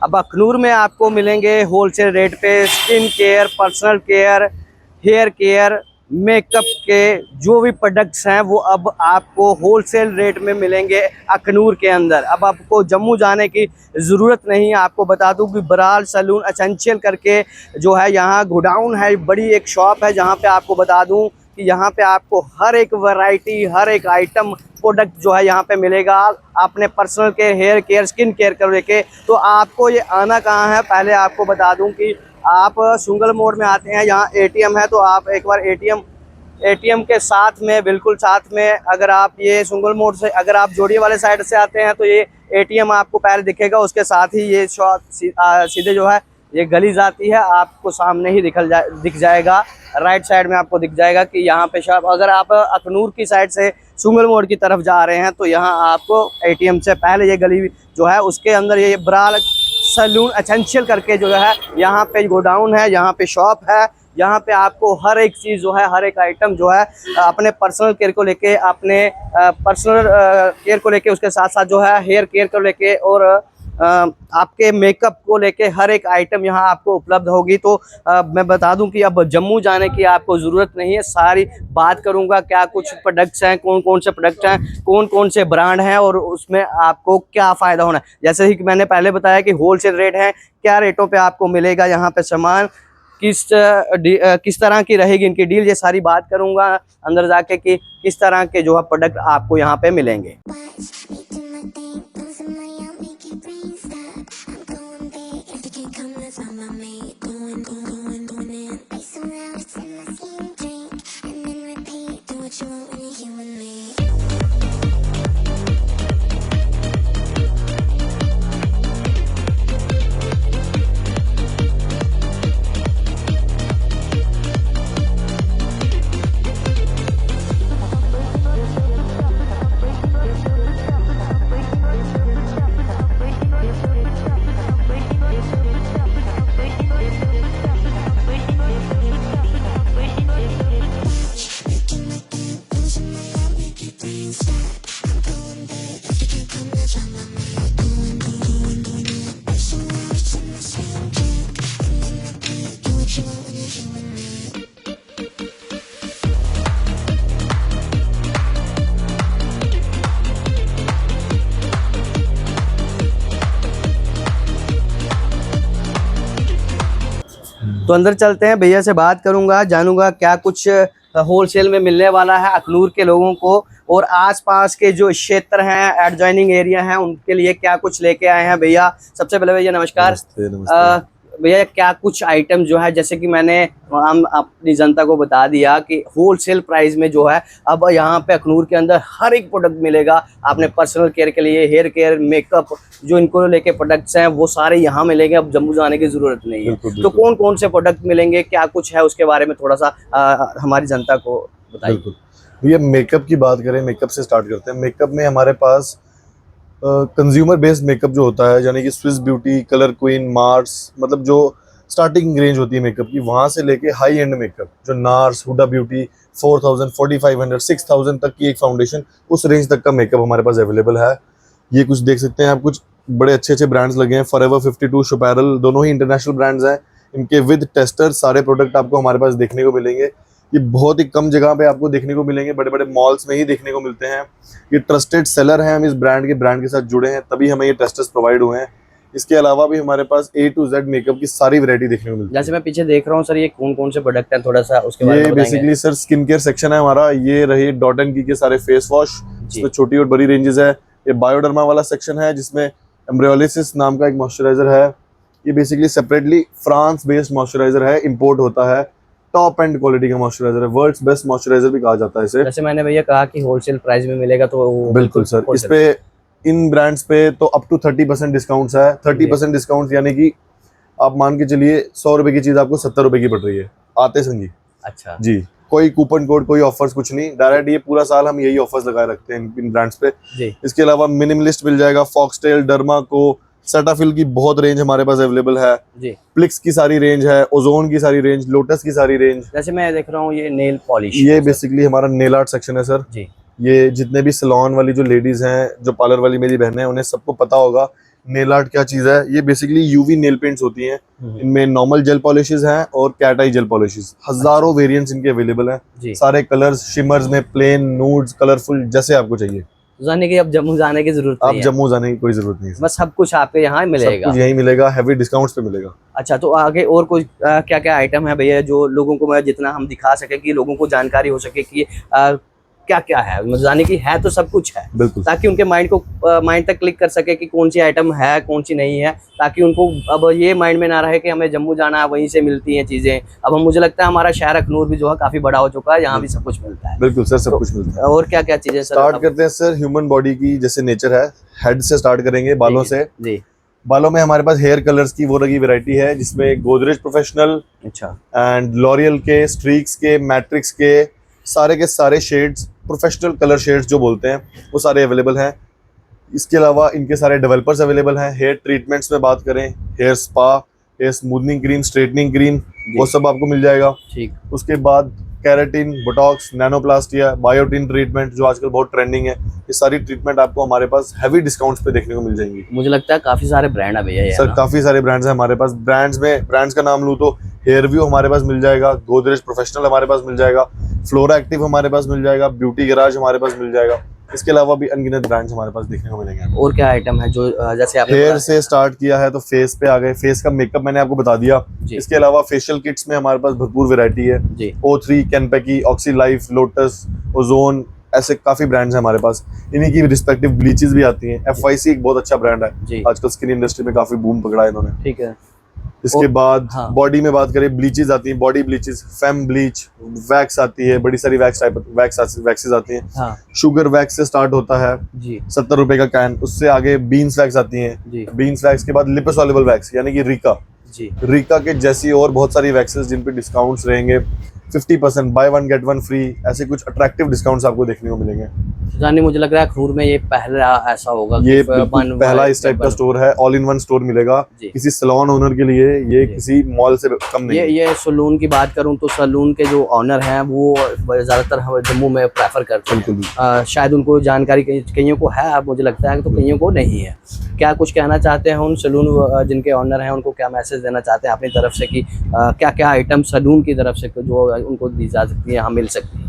अब अखनूर में आपको मिलेंगे होलसेल रेट पे skin care, personal care, hair care, makeup के जो भी प्रोडक्ट्स हैं वो अब आपको होलसेल रेट में मिलेंगे अखनूर के अंदर। अब आपको जम्मू जाने की ज़रूरत नहीं है। आपको बता दूं कि बराल सैलून एसेंशियल करके जो है यहाँ गोडाउन है, बड़ी एक शॉप है जहाँ पे आपको बता दूं कि यहाँ पे आपको हर एक वैरायटी, हर एक आइटम प्रोडक्ट जो है यहाँ पे मिलेगा। आपने personal care, hair care, skin care कर लेके तो आपको ये आना कहाँ है, पहले आपको बता दूं कि आप सुंगल मोड़ में आते हैं, यहाँ एटीएम है तो आप एक बार एटीएम के साथ में, बिल्कुल साथ में, अगर आप ये सुंगल मोड़ से अगर आप जोड़िए वाले साइड से आते हैं तो ये एटीएम आपको पहले दिखेगा, उसके साथ ही ये शॉप सीधे जो है ये गली जाती है, आपको सामने ही दिख जाएगा, राइट साइड में आपको दिख जाएगा कि यहाँ पे शॉप। अगर आप अखनूर की साइड से सुंगल मोड़ की तरफ जा रहे हैं तो यहाँ आपको एटीएम से पहले ये गली जो है उसके अंदर ये बराल सैलून एसेंशियल करके जो है यहाँ पे गोडाउन है, यहाँ पे शॉप है। यहाँ पे आपको हर एक चीज़ जो है, हर एक आइटम जो है अपने पर्सनल केयर को लेके, अपने पर्सनल केयर को लेके, उसके साथ साथ जो है हेयर केयर को लेके और आपके मेकअप को लेके हर एक आइटम यहाँ आपको उपलब्ध होगी। तो मैं बता दूं कि अब जम्मू जाने की आपको ज़रूरत नहीं है। सारी बात करूंगा क्या कुछ प्रोडक्ट्स हैं, कौन कौन से प्रोडक्ट्स हैं, कौन कौन से ब्रांड हैं और उसमें आपको क्या फ़ायदा होना है। जैसे ही मैंने पहले बताया कि होलसेल रेट है, क्या रेटों पे आपको मिलेगा यहाँ पे सामान, किस तरह की रहेगी इनकी डील, ये सारी बात करूंगा अंदर जाके कि किस तरह के जो है प्रोडक्ट आपको यहाँ पे मिलेंगे। तो अंदर चलते हैं, भैया से बात करूंगा, जानूंगा क्या कुछ होलसेल में मिलने वाला है अखनूर के लोगों को और आसपास के जो क्षेत्र हैं, एडजॉइनिंग एरिया हैं, उनके लिए क्या कुछ लेके आए हैं। भैया सबसे पहले भैया नमस्कार। नमस्ते। भैया क्या कुछ आइटम जो है, जैसे कि मैंने हम अपनी जनता को बता दिया कि होलसेल प्राइस में जो है अब यहाँ पे अखनूर के अंदर हर एक प्रोडक्ट मिलेगा। आपने पर्सनल केयर के लिए, हेयर केयर, मेकअप, जो इनको लेके प्रोडक्ट्स हैं वो सारे यहाँ मिलेंगे। अब जम्मू जाने की जरूरत नहीं है। बिल्कुल, तो कौन कौन से प्रोडक्ट मिलेंगे, क्या कुछ है, उसके बारे में थोड़ा सा हमारी जनता को बताइए। बिल्कुल भैया, मेकअप की बात करें, मेकअप से स्टार्ट करते हैं। मेकअप में हमारे पास कंज्यूमर बेस्ड मेकअप जो होता है, यानी कि Swiss beauty, colour queen, Mars, मतलब जो स्टार्टिंग रेंज होती है मेकअप की, वहाँ से लेके हाई एंड मेकअप जो नार्स, हुडा ब्यूटी, 4000, 4500, 6000 तक की एक फाउंडेशन, उस रेंज तक का मेकअप हमारे पास अवेलेबल है। ये कुछ देख सकते हैं आप, कुछ बड़े अच्छे अच्छे ब्रांड्स लगे हैं। फॉरएवर 52, शोपैरल, दोनों ही इंटरनेशनल ब्रांड्स हैं। इनके विद टेस्टर सारे प्रोडक्ट आपको हमारे पास देखने को मिलेंगे। ये बहुत ही कम जगह पे आपको देखने को मिलेंगे, बड़े बड़े मॉल्स में ही देखने को मिलते हैं। ये ट्रस्टेड सेलर हैं, हम इस ब्रांड के साथ जुड़े हैं, तभी हमें ये टेस्टर्स प्रोवाइड हुए हैं। इसके अलावा भी हमारे पास A to Z मेकअप की सारी वैरायटी देखने को मिलती है। जैसे मैं पीछे देख रहा हूँ सर, ये कौन कौन से प्रोडक्ट हैं, थोड़ा सा उसके बारे में ये बताएंगे। Basically sir skin care section है हमारा। ये रही डॉट एंड की के सारे फेस वॉश, जिसमें छोटी और बड़ी रेंजेस है। ये बायोडर्मा वाला सेक्शन है, जिसमें एम्ब्रियोलिसिस नाम का एक मॉइस्चराइजर है। ये basically separately France based moisturiser है, इंपोर्ट होता है, टॉप एंड क्वालिटी का मॉइस्चराइजर है, वर्ल्ड्स बेस्ट मॉइस्चराइजर भी कहा जाता है इसे। जैसे मैंने भैया कहा कि होलसेल प्राइस में मिलेगा, तो बिल्कुल सर, इस पे इन ब्रांड्स पे तो अप टू 30% डिस्काउंट्स है। 30% डिस्काउंट यानी कि आप मान के चलिए 100 रुपए की चीज आपको 70 रुपए की पड़ रही है आते संगी। अच्छा जी, कोई कूपन कोड, कोई ऑफर्स, कुछ नहीं, डायरेक्ट ये पूरा साल हम यही ऑफर्स लगाए रखते हैं इन ब्रांड्स पे जी। इसके अलावा मिनिमलिस्ट मिल जाएगा, फॉक्सटेल, डर्मा को, सेटाफिल की बहुत रेंज हमारे पास अवेलेबल है जी। प्लिक्स की सारी रेंज है, ओजोन की सारी रेंज, लोटस की सारी रेंज। जैसे मैं देख रहा हूँ ये नेल पॉलिश, ये बेसिकली हमारा नेल आर्ट सेक्शन है सर जी। ये जितने भी सैलून वाली जो लेडीज हैं, जो पार्लर वाली मेरी बहनें हैं, उन्हें सबको पता होगा नेल आर्ट क्या चीज है, ये बेसिकली यूवी नेल पेंट्स होती हैं। इनमें नॉर्मल जेल पॉलिशेस हैं और कैट आई जेल पॉलिशेस, हजारों वेरिएंट्स इनके अवेलेबल हैं। जी। सारे कलर्स, शिमर्स में, प्लेन, नूड्स, कलरफुल, जैसे आपको चाहिए। यानी कि अब जम्मू जाने की जरूरत आप नहीं है, जम्मू जाने की कोई जरूरत नहीं है, बस सब कुछ आपके यहाँ सब मिलेगा। कुछ यहीं मिलेगा, हैवी डिस्काउंट्स पे मिलेगा। अच्छा, तो आगे और कुछ क्या क्या आइटम है भैया जो लोगों को मैं जितना हम दिखा सके कि लोगों को जानकारी हो सके कि क्या क्या है, मतलब जाने की है तो सब कुछ है, बिल्कुल। ताकि उनके माइंड तक क्लिक कर सके कि कौन सी आइटम है कौन सी नहीं है, ताकि उनको अब ये माइंड में ना रहे कि हमें जम्मू जाना है वहीं से मिलती हैं चीजें। अब हम मुझे लगता है हमारा शहर अखनूर भी जो है काफी बड़ा हो चुका है, यहाँ भी सब कुछ मिलता है। बिल्कुल सर, सब तो कुछ मिलता है। और क्या क्या चीजें सर? स्टार्ट करते हैं सर ह्यूमन बॉडी की, जैसे नेचर है, हेड से स्टार्ट करेंगे, बालों से। जी। बालों में हमारे पास हेयर कलर्स की वो रगी वैरायटी है, जिसमें गोदरेज प्रोफेशनल अच्छा। एंड लॉरियल के, स्ट्रीक्स के, मैट्रिक्स के सारे शेड्स, प्रोफेशनल कलर शेड्स जो बोलते हैं, वो सारे अवेलेबल हैं। इसके अलावा इनके सारे डेवलपर्स अवेलेबल हैं। हेयर ट्रीटमेंट्स में बात करें, hair spa, hair smoothening cream, straightening cream, वो सब आपको मिल जाएगा। ठीक। उसके बाद keratin, Botox, nanoplastia, biotin treatment जो आजकल बहुत ट्रेंडिंग है, ये सारी ट्रीटमेंट आपको हमारे पास हैवी डिस्काउंट्स पे देखने को मिल जाएंगी। मुझे लगता है काफी सारे ब्रांड है भैया ये, सर काफी सारे ब्रांड्स हैं हमारे पास। ब्रांड्स का नाम लूँ तो हेयर व्यू हमारे पास मिल जाएगा, गोदरेज प्रोफेशनल हमारे पास मिल जाएगा, फ्लोरा एक्टिव हमारे पास मिल जाएगा, ब्यूटी गैराज हमारे पास मिल जाएगा। इसके अलावा भी अनगिनत ब्रांड्स हमारे पास देखने को मिलेंगे। और क्या आइटम है जो जैसे आपने हेयर से स्टार्ट किया है तो फेस पे आ गए, फेस का मेकअप मैंने आपको बता दिया। जी। इसके अलावा फेशियल किट्स में हमारे पास भरपूर वैरायटी है। जी। O3, कैनपेकी, ऑक्सी लाइफ, लोटस, ओजोन, ऐसे काफी ब्रांड्स हैं हमारे पास। इन्हीं की रिस्पेक्टिव ब्लीचेस भी आती हैं। FYC एक बहुत अच्छा ब्रांड है, जी। आजकल स्किन इंडस्ट्री में काफी बूम पकड़ा है इन्होंने। ठीक है। इसके बाद हाँ। बॉडी में बात करें, ब्लीचेस आती हैं, body bleaches, fame bleach, wax आती है, बड़ी सारी वैक्सेस आती हैं। हाँ। शुगर वैक्स से स्टार्ट होता है, जी। 70 रुपए का कैन। उससे आगे बीन्स वैक्स आती हैं। जी। बीन्स वैक्स के बाद लिपोसॉल्युबल वैक्स यानी कि रीका के जैसी और बहुत सारी वैक्सेस जिन पे डिस्काउंट्स रहेंगे 50%, by one get one free, ऐसे कुछ अट्रैक्टिव डिस्काउंट्स आपको देखने को मिलेंगे। जानी मुझे लग रहा है अखनूर में ये पहला ऐसा होगा, ये पहला इस टाइप का स्टोर है, ऑल इन वन स्टोर मिलेगा किसी सैलून ओनर के लिए। ये किसी मॉल से कम नहीं है। ये सैलून की बात करूं तो सैलून के जो ऑनर हैं वो ज्यादातर जम्मू में प्रेफर करते हैं। शायद उनको जानकारी कईयों को है, अब मुझे लगता है तो कईयों को नहीं है। क्या कुछ कहना चाहते हैं उन सैलून जिनके ऑनर हैं, उनको क्या मैसेज देना चाहते हैं अपनी तरफ से कि क्या क्या आइटम सैलून की तरफ से जो उनको दी जा सकती है, यहाँ मिल सकती है?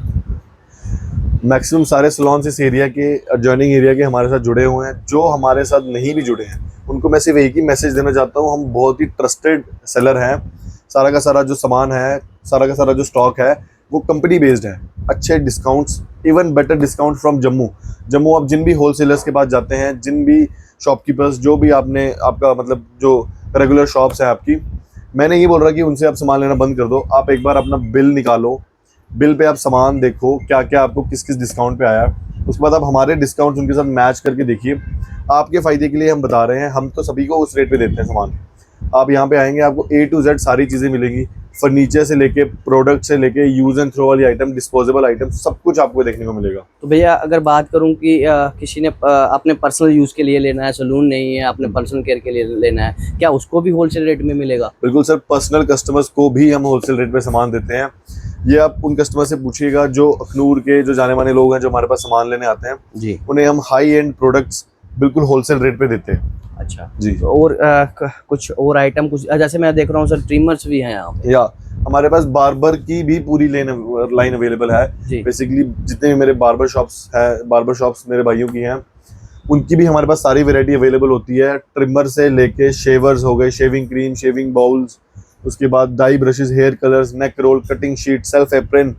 मैक्सिमम सारे सैलून्स इस एरिया के, एडजॉइनिंग एरिया के हमारे साथ जुड़े हुए हैं। जो हमारे साथ नहीं भी जुड़े हैं उनको मैं सिर्फ एक ही मैसेज देना चाहता हूँ, हम बहुत ही ट्रस्टेड सेलर हैं। सारा का सारा जो सामान है, सारा का सारा जो स्टॉक है वो कंपनी बेस्ड है। अच्छे discounts, even better discount from Jammu. आप जिन भी होलसेलर्स के पास जाते हैं, जिन भी शॉपकीपर्स, जो भी आपका मतलब जो रेगुलर शॉप्स है आपकी, मैं नहीं बोल रहा कि उनसे आप सामान लेना बंद कर दो। आप एक बार अपना बिल निकालो, बिल पे आप सामान देखो क्या क्या आपको किस किस डिस्काउंट पे आया है। उसके बाद आप हमारे डिस्काउंट उनके साथ मैच करके देखिए। आपके फ़ायदे के लिए हम बता रहे हैं, हम तो सभी को उस रेट पे देते हैं सामान। आप यहाँ पे आएंगे, आपको A to Z सारी चीज़ें मिलेंगी, फर्नीचर से लेके, प्रोडक्ट से लेके, यूज एंड थ्रो वाली आइटम, डिस्पोजेबल आइटम, सब कुछ आपको देखने को मिलेगा। तो भैया अगर बात करूं कि किसी ने अपने पर्सनल यूज़ के लिए लेना है, सैलून नहीं है, अपने पर्सनल केयर के लिए लेना है, क्या उसको भी होलसेल रेट में मिलेगा? बिल्कुल सर, पर्सनल कस्टमर्स को भी हम होलसेल रेट पे सामान देते हैं। ये आप उन कस्टमर से पूछिएगा जो अखनूर के जो जाने माने लोग हैं, जो हमारे पास सामान लेने आते हैं जी, उन्हें हम हाई एंड प्रोडक्ट्स बिल्कुल होलसेल रेट पे देते हैं। अच्छा जी। तो और कुछ और आइटम, कुछ जैसे मैं देख रहा हूँ सर ट्रिमर्स भी हैं यहाँ पे। या हमारे पास बार्बर की भी पूरी लाइन अवेलेबल है। बेसिकली जितने भी मेरे बार्बर शॉप्स मेरे भाइयों की हैं, उनकी भी हमारे पास सारी वैरायटी अवेलेबल होती है। ट्रिमर से लेके शेवर्स हो गए, शेविंग क्रीम, शेविंग बाउल्स, उसके बाद dye brushes, hair colours, neck roll, cutting sheet, self apron,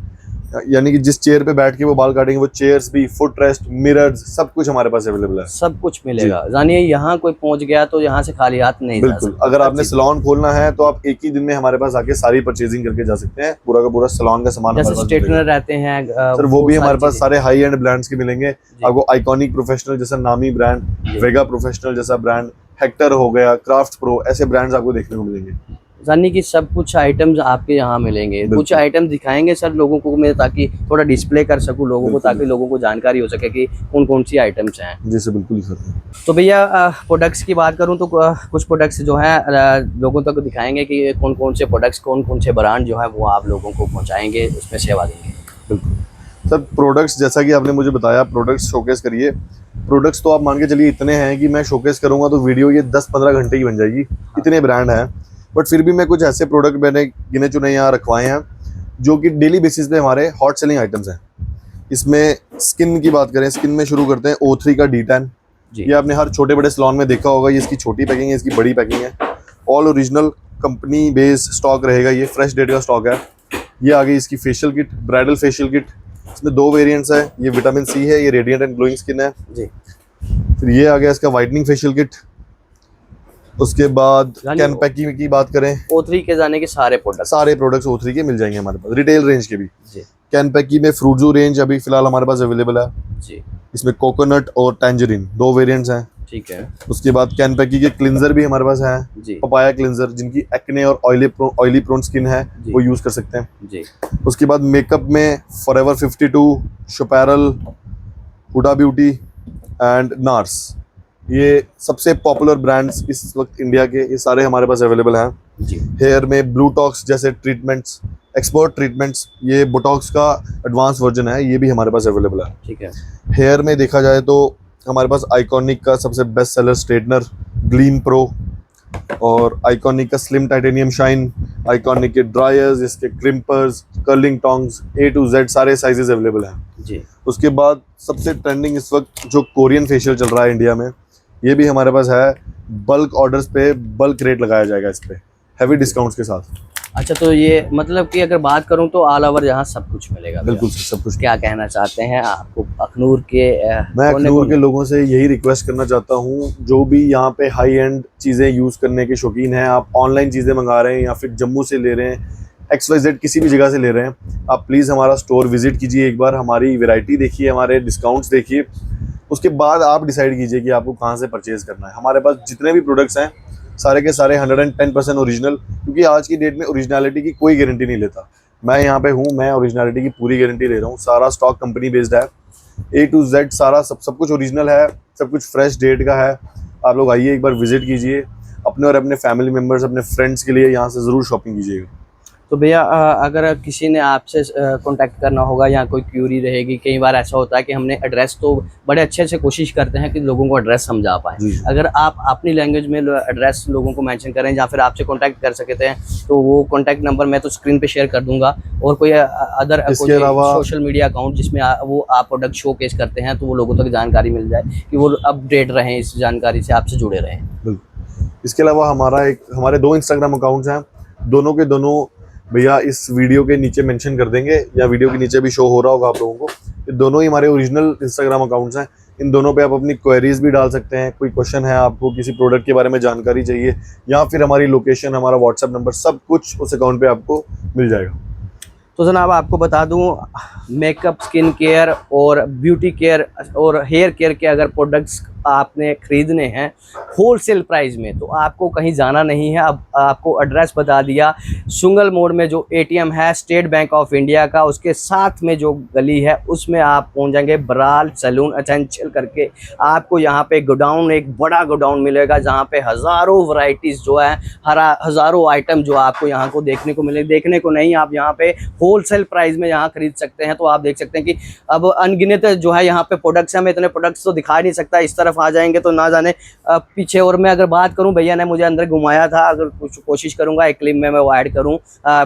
यानी कि जिस चेयर पे बैठ के वो बाल काटेंगे वो चेयर्स भी, फुट रेस्ट, मिरर्स, सब कुछ हमारे पास अवेलेबल है। सब कुछ मिलेगा। जानिए यहाँ कोई पहुँच गया तो यहाँ से खाली हाथ नहीं जा बिल्कुल। सकता। अगर आपने सैलून खोलना है तो आप एक ही दिन में हमारे पास आके सारी परचेजिंग करके जा सकते हैं। पूरा का पूरा सैलून का सामान जैसे स्ट्रेटनर रहते हैं सर, वो भी हमारे पास सारे हाई एंड ब्रांड्स के मिलेंगे आपको। आइकॉनिक प्रोफेशनल जैसा नामी ब्रांड, वेगा प्रोफेशनल जैसा ब्रांड, हेक्टर हो गया, क्राफ्ट प्रो, ऐसे ब्रांड्स आपको देखने को मिलेंगे। जानिए कि सब कुछ आइटम्स आपके यहाँ मिलेंगे। कुछ आइटम दिखाएंगे सर लोगों को मैं, ताकि थोड़ा डिस्प्ले कर सकूँ लोगों को, ताकि लोगों को जानकारी हो सके कि कौन कौन सी आइटम्स हैं। जी सर, बिल्कुल ही सर। तो भैया प्रोडक्ट्स की बात करूँ तो कुछ प्रोडक्ट्स जो हैं लोगों तक दिखाएंगे कि कौन कौन से प्रोडक्ट्स, कौन कौन से ब्रांड जो है वो आप लोगों को पहुँचाएंगे, उसमें सेवा देंगे। बिल्कुल सर प्रोडक्ट्स जैसा कि आपने मुझे बताया, प्रोडक्ट्स शोकेस करिए। प्रोडक्ट्स तो आप मान के चलिए इतने हैं कि मैं शोकेस करूंगा तो वीडियो ये 10-15 घंटे की बन जाएगी, इतने ब्रांड हैं। बट फिर भी मैं कुछ ऐसे प्रोडक्ट मैंने गिने चुने यहाँ रखवाए हैं जो कि डेली बेसिस पे हमारे हॉट सेलिंग आइटम्स हैं। इसमें स्किन की बात करें, स्किन में शुरू करते हैं O3 का D10। ये आपने हर छोटे बड़े सैलून में देखा होगा। ये इसकी छोटी पैकिंग है, इसकी बड़ी पैकिंग है। All original company base stock रहेगा, ये फ्रेश डेट का स्टॉक है। ये आ गई इसकी facial kit, bridal facial kit. इसमें 2 वेरिएंट्स है, ये विटामिन सी है, ये रेडिएंट एंड ग्लोइंग स्किन है जी। फिर ये आ गया इसका वाइटनिंग फेशियल किट। उसके बाद कैन पैकिंग की बात करें, O3 के जाने के सारे प्रोडक्ट्स O3 के मिल जाएंगे हमारे पास, रिटेल रेंज के भी जी। कैन पैकी में फ्रूटजू रेंज अभी फिलहाल हमारे पास अवेलेबल है जी। इसमें कोकोनट और टैंजरीन 2 वेरिएंट्स हैं। ठीक है। उसके बाद कैन पैकी के क्लिंजर भी हमारे पास हैं जी। पपाया क्लिंजर, जिनकी एक्ने और ऑयली प्रोन स्किन है वो यूज कर सकते हैं जी। उसके बाद मेकअप में फॉरएवर 52, शोपैरल, हुडा ब्यूटी एंड नार्स, ये सबसे पॉपुलर ब्रांड्स इस वक्त इंडिया के, ये सारे हमारे पास अवेलेबल हैं जी। हेयर में ब्लूटॉक्स जैसे ट्रीटमेंट्स, एक्सपर्ट ट्रीटमेंट्स, ये बोटॉक्स का एडवांस वर्जन है, ये भी हमारे पास अवेलेबल है। ठीक है। हेयर में देखा जाए तो हमारे पास आइकॉनिक का सबसे best seller straightener gleam pro, और आइकॉनिक का स्लिम टाइटेनियम शाइन, आइकॉनिक के ड्रायर्स, इसके crimpers, curling tongs, A to Z सारे साइजेस अवेलेबल हैं जी। उसके बाद सबसे ट्रेंडिंग इस वक्त जो कोरियन फेशियल चल रहा है इंडिया में, ये भी हमारे पास है। बल्क ऑर्डर्स पे बल्क रेट लगाया जाएगा इस पे, हैवी डिस्काउंट्स के साथ। अच्छा, तो ये मतलब कि अगर बात करूं तो ऑल ओवर यहाँ सब कुछ मिलेगा। बिल्कुल सब कुछ। क्या कहना चाहते हैं आपको अखनूर के मैं अखनूर के लोगों से यही रिक्वेस्ट करना चाहता हूँ, जो भी यहाँ पे हाई एंड चीज़ें यूज़ करने के शौकीन हैं, आप ऑनलाइन चीज़ें मंगा रहे हैं या फिर जम्मू से ले रहे हैं, XYZ किसी भी जगह से ले रहे हैं, आप प्लीज़ हमारा स्टोर विजिट कीजिए, एक बार हमारी वैरायटी देखिए, हमारे डिस्काउंट्स देखिए, उसके बाद आप डिसाइड कीजिए कि आपको कहाँ से परचेज़ करना है। हमारे पास जितने भी प्रोडक्ट्स हैं सारे के सारे 110% ओरिजिनल, क्योंकि आज की डेट में ओरिजिनलिटी की कोई गारंटी नहीं लेता। मैं यहाँ पे हूँ, मैं ओरिजिनलिटी की पूरी गारंटी ले रहा हूँ। सारा स्टॉक कंपनी बेस्ड है, A to Z सारा सब कुछ ओरिजिनल है, सब कुछ फ्रेश डेट का है। आप लोग आइए, एक बार विजिट कीजिए, अपने और अपने फैमिली मेम्बर्स, अपने फ्रेंड्स के लिए यहाँ से ज़रूर शॉपिंग कीजिएगा। तो भैया अगर किसी ने आपसे कांटेक्ट करना होगा या कोई क्यूरी रहेगी, कई बार ऐसा होता है कि हमने एड्रेस तो बड़े अच्छे से कोशिश करते हैं कि लोगों को एड्रेस समझा पाएँ, अगर आप अपनी लैंग्वेज में एड्रेस लोगों को मेंशन करें या फिर आपसे कांटेक्ट कर सकते हैं, तो वो कांटेक्ट नंबर मैं तो स्क्रीन पे शेयर कर दूंगा, और कोई अदर सोशल मीडिया अकाउंट जिसमें वो आप प्रोडक्ट शोकेस करते हैं तो वो लोगों तक जानकारी मिल जाए कि वो अपडेट रहें, इस जानकारी से आपसे जुड़े रहें। इसके अलावा हमारे 2 इंस्टाग्राम अकाउंट्स हैं, दोनों के दोनों भैया इस वीडियो के नीचे मेंशन कर देंगे, या वीडियो के नीचे भी शो हो रहा होगा आप लोगों को। ये दोनों ही हमारे ओरिजिनल इंस्टाग्राम अकाउंट्स हैं, इन दोनों पे आप अपनी क्वेरीज भी डाल सकते हैं। कोई क्वेश्चन है, आपको किसी प्रोडक्ट के बारे में जानकारी चाहिए, या फिर हमारी लोकेशन, हमारा व्हाट्सएप नंबर, सब कुछ उस अकाउंट पे आपको मिल जाएगा। तो जनाब आपको बता दूं, मेकअप, स्किन केयर और ब्यूटी केयर और हेयर केयर के अगर प्रोडक्ट्स आपने ख़रीदने हैं होलसेल प्राइस में, तो आपको कहीं जाना नहीं है। अब आपको एड्रेस बता दिया, सुंगल मोड़ में जो ATM है स्टेट बैंक ऑफ इंडिया का, उसके साथ में जो गली है उसमें आप पहुंच जाएंगे, बराल सैलून एसेंशियल करके। आपको यहाँ पे गोडाउन, एक बड़ा गोडाउन मिलेगा जहाँ पे हज़ारों वैरायटीज़ जो है, हज़ारों आइटम जो आपको यहाँ को देखने को मिले। देखने को नहीं, आप यहाँ पे होलसेल प्राइस में यहाँ खरीद सकते हैं। तो आप देख सकते हैं कि अब अनगिनत जो है यहाँ पे प्रोडक्ट्स हैं, मैं इतने प्रोडक्ट्स तो दिखा नहीं सकता, इस तरफ आ जाएंगे तो ना जाने पीछे। और मैं अगर बात करूं, भैया ने मुझे अंदर घुमाया था, अगर कुछ कोशिश करूंगा एक क्लिप में मैं वो ऐड करूं।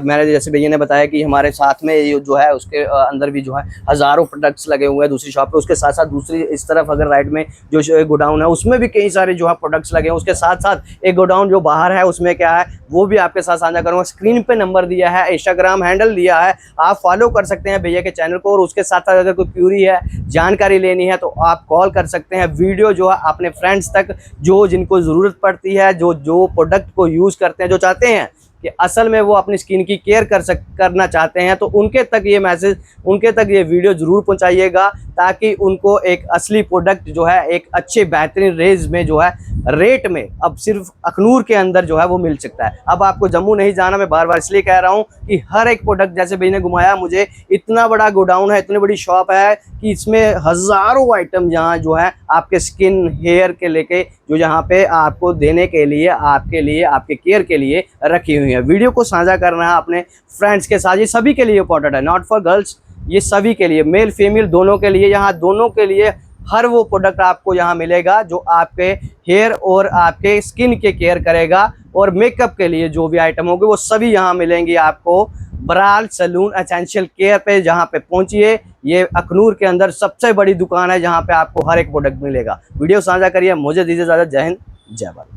मैंने जैसे भैया ने बताया कि हमारे साथ में ये जो है उसके अंदर भी जो है हज़ारों प्रोडक्ट्स लगे हुए हैं दूसरी शॉप पे, उसके साथ साथ दूसरी इस तरफ अगर राइट में जो गोडाउन है उसमें भी कई सारे जो है प्रोडक्ट्स लगे हैं। उसके साथ साथ एक गोडाउन जो बाहर है उसमें क्या है वो भी आपके साथ साझा करूँगा। स्क्रीन पे नंबर दिया है, इंस्टाग्राम हैंडल दिया है, आप फॉलो कर सकते हैं भैया के चैनल को। और उसके साथ साथ अगर कोई क्यूरी है, जानकारी लेनी है, तो आप कॉल कर सकते हैं। वीडियो जो है अपने फ्रेंड्स तक, जो जिनको ज़रूरत पड़ती है, जो प्रोडक्ट को यूज़ करते हैं, जो चाहते हैं कि असल में वो अपनी स्किन की केयर करना चाहते हैं, तो उनके तक ये मैसेज, उनके तक ये वीडियो ज़रूर पहुंचाइएगा, ताकि उनको एक असली प्रोडक्ट जो है एक अच्छे बेहतरीन रेंज में जो है रेट में अब सिर्फ अखनूर के अंदर जो है वो मिल सकता है। अब आपको जम्मू नहीं जाना, मैं बार बार इसलिए कह रहा हूँ कि हर एक प्रोडक्ट, जैसे भैया ने घुमाया मुझे, इतना बड़ा गोडाउन है, इतनी बड़ी शॉप है कि इसमें हज़ारों आइटम यहाँ जो है आपके स्किन, हेयर के लेके जो यहाँ पे आपको देने के लिए, आपके लिए, आपके केयर के लिए रखी हुई है। वीडियो को साझा करना है अपने फ्रेंड्स के साथ, ये सभी के लिए इंपॉर्टेंट है, नॉट फॉर गर्ल्स, ये सभी के लिए, मेल फीमेल दोनों के लिए, यहाँ दोनों के लिए हर वो प्रोडक्ट आपको यहाँ मिलेगा जो आपके हेयर और आपके स्किन के केयर करेगा। और मेकअप के लिए जो भी आइटम होंगे वो सभी यहाँ मिलेंगी आपको बराल सैलून एसेंशियल केयर पे। जहाँ पे पहुंचिए, ये अखनूर के अंदर सबसे बड़ी दुकान है जहाँ पे आपको हर एक प्रोडक्ट मिलेगा। वीडियो साझा करिए, मुझे दीजिए इजाजत। जय हिंद, जय भारत।